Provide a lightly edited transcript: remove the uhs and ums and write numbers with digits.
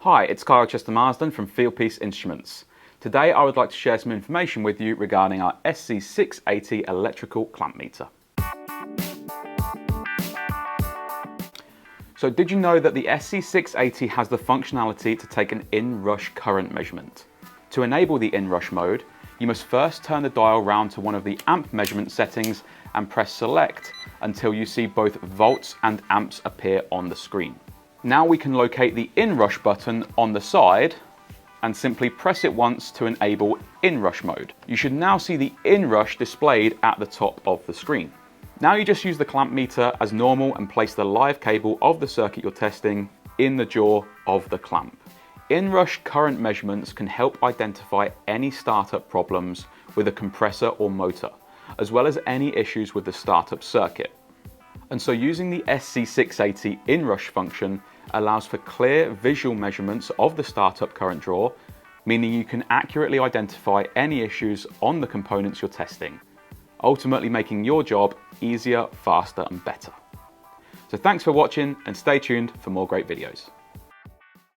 Hi, it's Kyle Chester Marsden from Fieldpiece Instruments. Today I would like to share some information with you regarding our SC680 electrical clamp meter. So did you know that the SC680 has the functionality to take an in-rush current measurement? To enable the in-rush mode, you must first turn the dial round to one of the amp measurement settings and press select until you see both volts and amps appear on the screen. Now we can locate the in-rush button on the side and simply press it once to enable in-rush mode. You should now see the in-rush displayed at the top of the screen. Now you just use the clamp meter as normal and place the live cable of the circuit you're testing in the jaw of the clamp. In-rush current measurements can help identify any startup problems with a compressor or motor, as well as any issues with the startup circuit. And so using the SC680 in-rush function allows for clear visual measurements of the startup current draw, meaning you can accurately identify any issues on the components you're testing, ultimately making your job easier, faster and better. So thanks for watching and stay tuned for more great videos.